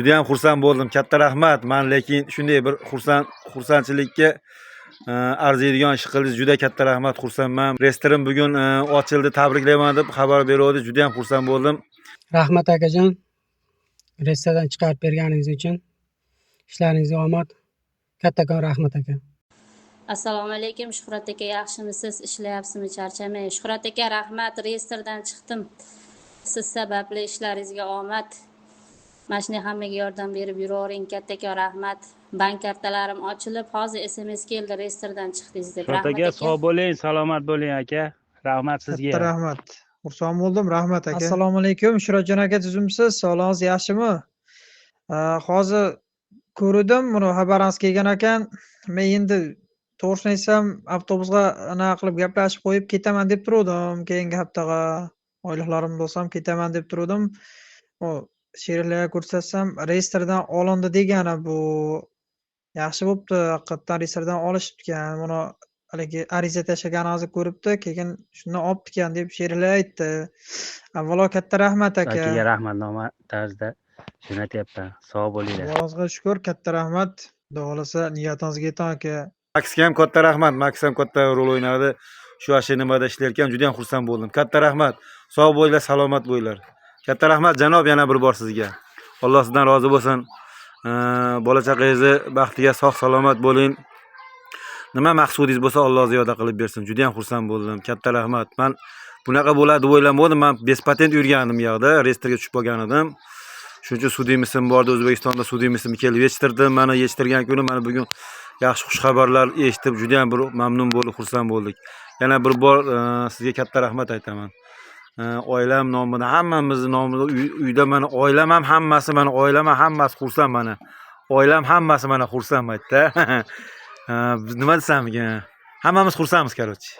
juda ham xursand bo'ldim. Katta rahmat. Men lekin shunday bir xursandchilikka arziydigan ish qildingiz. Juda katta rahmat, xursandman. Restoran bugun ochildi, tabriklayman deb xabar berdi. Juda ham xursand bo'ldim. Rahmat akajon. Restoran chiqarib berganingiz uchun. Ishlaringizga omad. Kattakon rahmat aka. Assalomu alaykum Shuhrat aka, yaxshimisiz? Ishlayapsizmi? Charchamang. Shuhrat aka, rahmat. Reyestrdan chiqdim. Siz sababli ishlaringizga omad. Mana shunday hammaga yordam berib yuravering. Kattakon rahmat. Bank kartalarim ochilib, hozir SMS keldi, reyestrdan chiqdingiz deb. Shuhrat aka, sog' bo'ling, salomat bo'ling aka. Rahmat sizga. Katta rahmat. Xursand bo'ldim, rahmat aka. Assalomu alaykum, Shuhratjon aka, tuzumsiz? Sog'lig'ingiz yaxshimi? Hozir ko'rdim, buni xabaringiz kelgan ekan. Men endi to'g'risini aytsam, avtobusga anaqa qilib gaplashib qo'yib ketaman deb turdim. Keyingi haftaga oyliklarim bo'lsam ketaman deb turdim. O sheriklarga ko'rsatsam, reyestrdan olindi degani bu. Yaxshi bo'pti, haqiqatdan reyestrdan olishibdi-kan. Buni haligi ariza tashlaganingizni ko'ribdi, keyin shundan olibdi-kan deb sheriklar aytdi. Avvalo katta rahmat aka. Akaga rahmatnoma tarzda jo'natyapman. Sog' bo'linglar. Allohga shukr, katta rahmat. Xudo xolasa niyatingizga yeting aka. Maxga ham katta rahmat. Max ham katta rol o'ynadi. Shu asha nimada ishlar ekan, juda ham xursand bo'ldim. Katta rahmat. Sog' bo'linglar, salomat bo'linglar. Katta rahmat janob, yana bir bor sizga. Alloh sizdan rozi bo'lsin. Bola chaqangizni baxtiga sog' salomat bo'ling. Nima maqsudingiz bo'lsa Alloh ziyoda qilib bersin. Juda ham xursand bo'ldim. Katta rahmat. Men bunaqa bo'ladi deb o'ylamadim. Men bespatent yurgandim bu yoqda, reyestrga tushib qolgan edim. Shuning uchun sud emisim bordi, O'zbekistonda sud emisim kelib yechtirdim. Mana yechtirgan kuni mana bugun yaxshi xush xabarlar eshitib juda ham bir mamnun bo'lib, xursand bo'ldik. Yana bir bor sizga katta rahmat aytaman. Oilam nomidan, hammamizni nomidan uyda mana oilam ham hammasi, mana oilam ham hammasi xursand mana. Oilam hammasi mana xursand aytdi. Nima desam ekan? Hammamiz xursandmiz, короче.